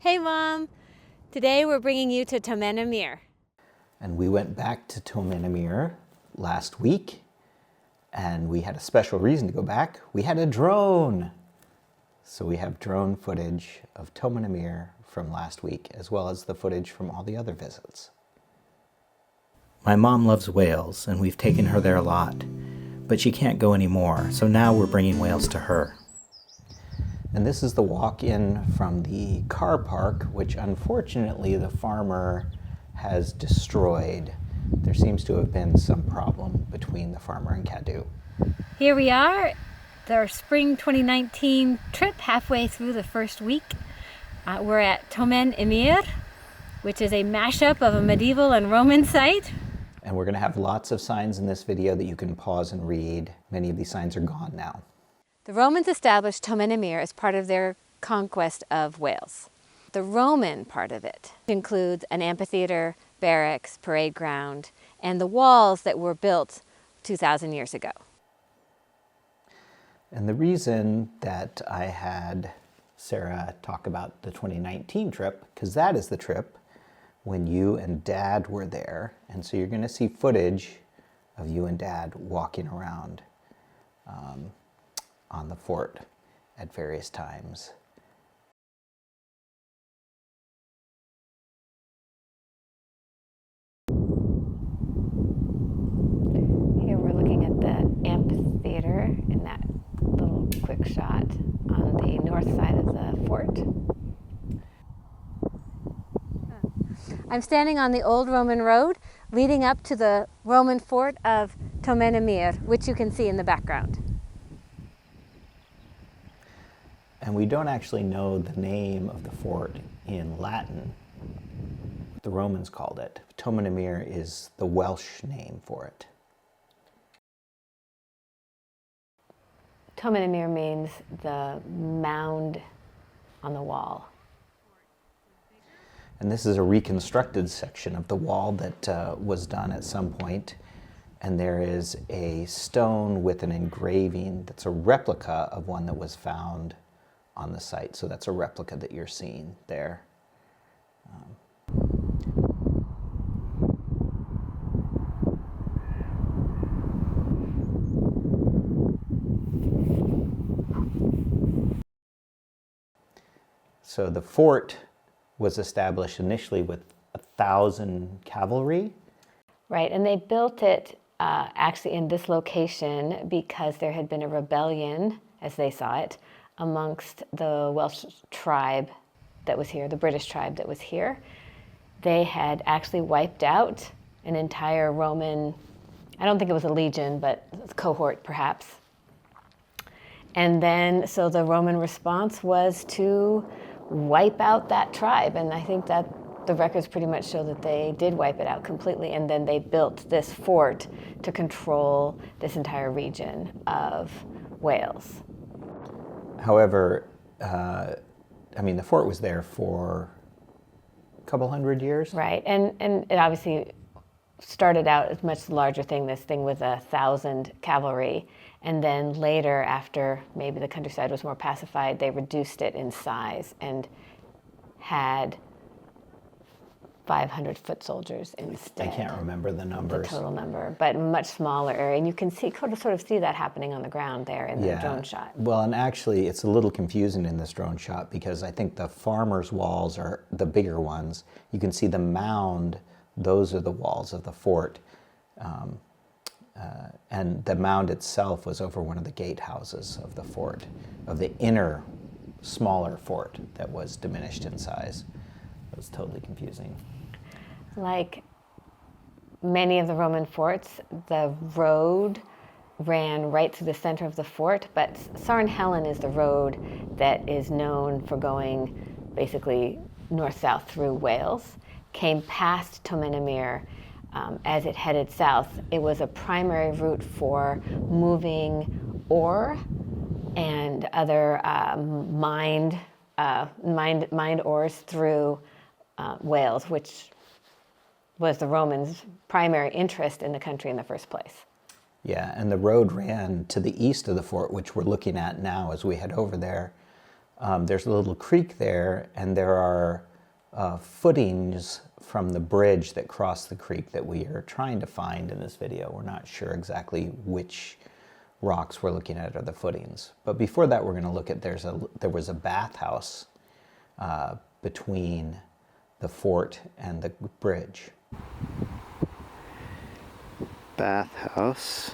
Hey Mom! Today we're bringing you to Tomen y Mur. And we went back to Tomen y Mur last week, and we had a special reason to go back. We had a drone! So we have drone footage of Tomen y Mur from last week, as well as the footage from all the other visits. My mom loves whales, and we've taken her there a lot, but she can't go anymore, so now we're bringing whales to her. And this is the walk-in from the car park, which unfortunately the farmer has destroyed. There seems to have been some problem between the farmer and Cadu. Here we are, our spring 2019 trip, halfway through the first week. We're at Tomen y Mur, which is a mashup of a medieval and Roman site. And we're going to have lots of signs in this video that you can pause and read. Many of these signs are gone now. The Romans established Tomen y Mur as part of their conquest of Wales. The Roman part of it includes an amphitheater, barracks, parade ground, and the walls that were built 2,000 years ago. And the reason that I had Sarah talk about the 2019 trip, because that is the trip when you and Dad were there. And so you're going to see footage of you and Dad walking around on the fort at various times. Here we're looking at the amphitheater in that little quick shot on the north side of the fort. I'm standing on the old Roman road leading up to the Roman fort of Tomen y Mur, which you can see in the background. And we don't actually know the name of the fort in Latin. The Romans called it. Tomen y Mur is the Welsh name for it. Tomen y Mur means the mound on the wall. And this is a reconstructed section of the wall that was done at some point. And there is a stone with an engraving that's a replica of one that was found on the site. So that's a replica that you're seeing there. So the fort was established initially with 1,000 cavalry. Right, and they built it actually in this location because there had been a rebellion, as they saw it, amongst the Welsh tribe that was here, the British tribe that was here. They had actually wiped out an entire Roman, I don't think it was a legion, but a cohort perhaps. And then, so the Roman response was to wipe out that tribe, and I think that the records pretty much show that they did wipe it out completely, and then they built this fort to control this entire region of Wales. However, I mean, the fort was there for a couple hundred years. Right, and it obviously started out as a much larger thing, this thing with 1,000 cavalry, and then later, after maybe the countryside was more pacified, they reduced it in size and had 500 foot soldiers instead. I can't remember the numbers. The total number, but much smaller area. And you can see, sort of see that happening on the ground there in the drone shot. Well, and actually it's a little confusing in this drone shot because I think the farmer's walls are the bigger ones. You can see the mound, those are the walls of the fort. And the mound itself was over one of the gatehouses of the fort, of the inner, smaller fort that was diminished in size. It was totally confusing. Like many of the Roman forts, the road ran right through the center of the fort, but Sarn Helen is the road that is known for going basically north-south through Wales, came past Tomen y Mur as it headed south. It was a primary route for moving ore and other mined ores through Wales, which was the Romans' primary interest in the country in the first place. Yeah, and the road ran to the east of the fort, which we're looking at now as we head over there, There's a little creek there, and there are footings from the bridge that cross the creek that we are trying to find in this video. We're not sure exactly which rocks we're looking at are the footings. But before that, we're going to look at there was a bathhouse between the fort and the bridge. Bathhouse.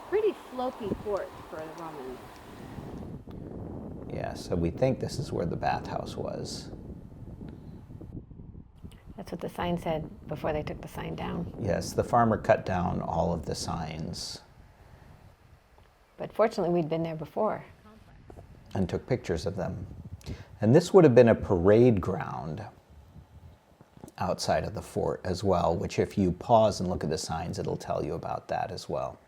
Pretty slopey fort for the Romans. Yeah, so we think this is where the bathhouse was. That's what the sign said before they took the sign down. Yes, the farmer cut down all of the signs. But fortunately, we'd been there before. And took pictures of them. And this would have been a parade ground outside of the fort as well, which if you pause and look at the signs, it'll tell you about that as well.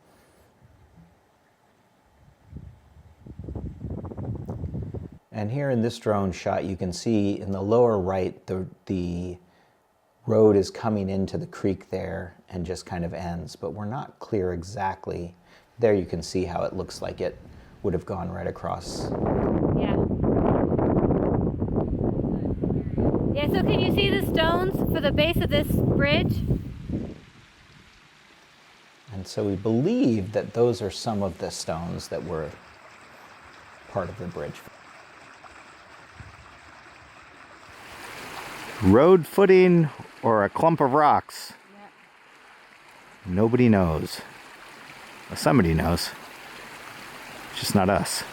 And here in this drone shot, you can see in the lower right, the road is coming into the creek there and just kind of ends, but we're not clear exactly. There you can see how it looks like it would have gone right across. Yeah. Yeah, so can you see the stones for the base of this bridge? And so we believe that those are some of the stones that were part of the bridge. Road footing or a clump of rocks? Yeah. Nobody knows. Well, somebody knows. It's just not us.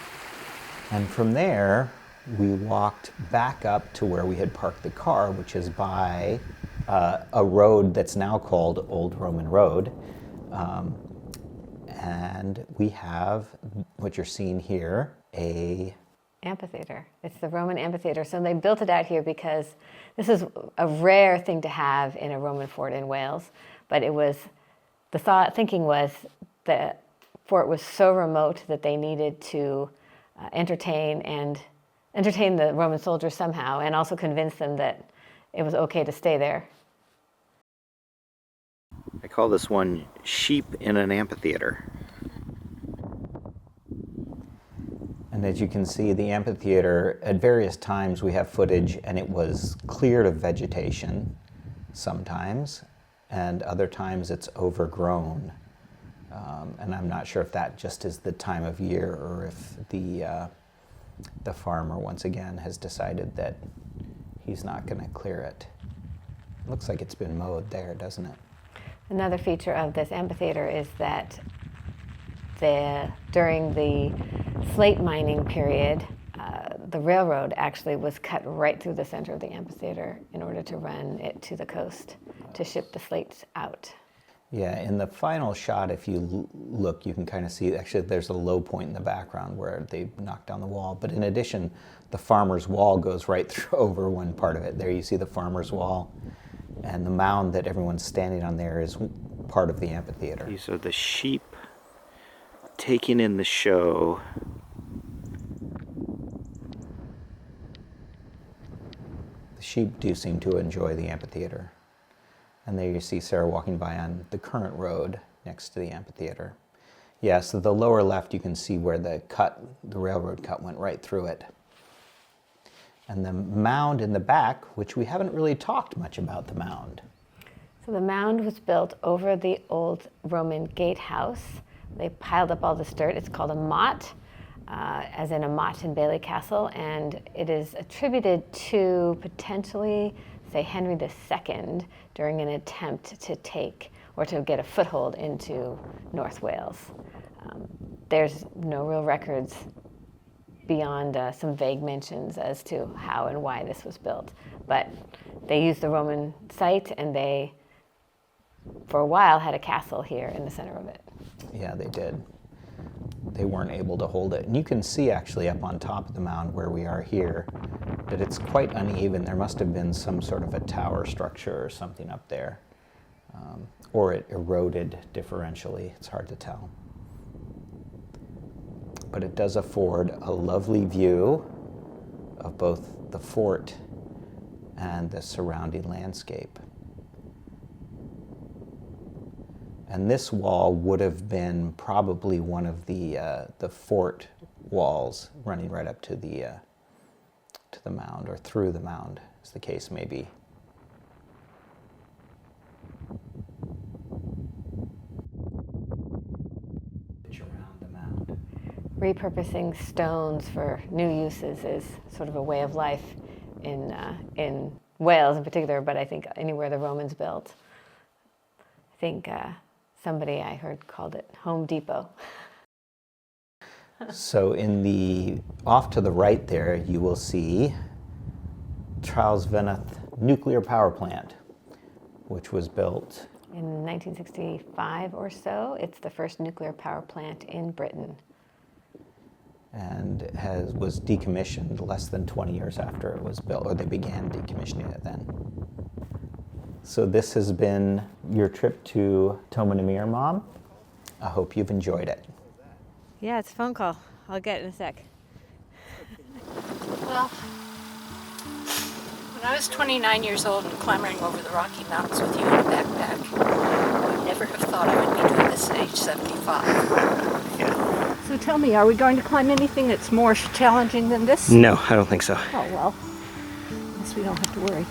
And from there, we walked back up to where we had parked the car, which is by a road that's now called Old Roman Road. And we have what you're seeing here, a Amphitheater. It's the Roman amphitheater. So they built it out here because this is a rare thing to have in a Roman fort in Wales. But it was, thinking was the fort was so remote that they needed to entertain the Roman soldiers somehow, and also convince them that it was okay to stay there. I call this one sheep in an amphitheater. And as you can see, the amphitheater, at various times we have footage and it was cleared of vegetation sometimes, and other times it's overgrown. And I'm not sure if that just is the time of year or if the farmer once again has decided that he's not going to clear it. Looks like it's been mowed there, doesn't it? Another feature of this amphitheater is that during the slate mining period, the railroad actually was cut right through the center of the amphitheater in order to run it to the coast to ship the slates out. Yeah, in the final shot, if you look, you can kind of see, actually there's a low point in the background where they knocked down the wall. But in addition, the farmer's wall goes right through over one part of it. There you see the farmer's wall. And the mound that everyone's standing on there is part of the amphitheater. These are the sheep taking in the show. The sheep do seem to enjoy the amphitheater. And there you see Sarah walking by on the current road next to the amphitheater. Yeah, so the lower left you can see where the railroad cut went right through it. And the mound in the back, which we haven't really talked much about the mound. So the mound was built over the old Roman gatehouse. They piled up all this dirt. It's called a motte, as in a motte in Bailey Castle, and it is attributed to potentially, say, Henry II during an attempt to take or to get a foothold into North Wales. There's no real records beyond some vague mentions as to how and why this was built. But they used the Roman site, and they, for a while, had a castle here in the center of it. Yeah, they did. They weren't able to hold it. And you can see actually up on top of the mound where we are here that it's quite uneven. There must have been some sort of a tower structure or something up there. Or it eroded differentially. It's hard to tell. But it does afford a lovely view of both the fort and the surrounding landscape. And this wall would have been probably one of the fort walls running right up to to the mound, or through the mound, as the case may be. Around the mound. Repurposing stones for new uses is sort of a way of life in Wales in particular, but I think anywhere the Romans built. I think somebody I heard called it Home Depot. So off to the right there, you will see Charles Venneth Nuclear Power Plant, which was built in 1965 or so. It's the first nuclear power plant in Britain. And was decommissioned less than 20 years after it was built, or they began decommissioning it then. So this has been your trip to Tomen y Mur, Mom. I hope you've enjoyed it. Yeah, it's a phone call. I'll get it in a sec. Well, when I was 29 years old and clambering over the Rocky Mountains with you in a backpack, I would never have thought I would be doing this at age 75. Yeah. So tell me, are we going to climb anything that's more challenging than this? No, I don't think so. Oh, well, I guess we don't have to worry.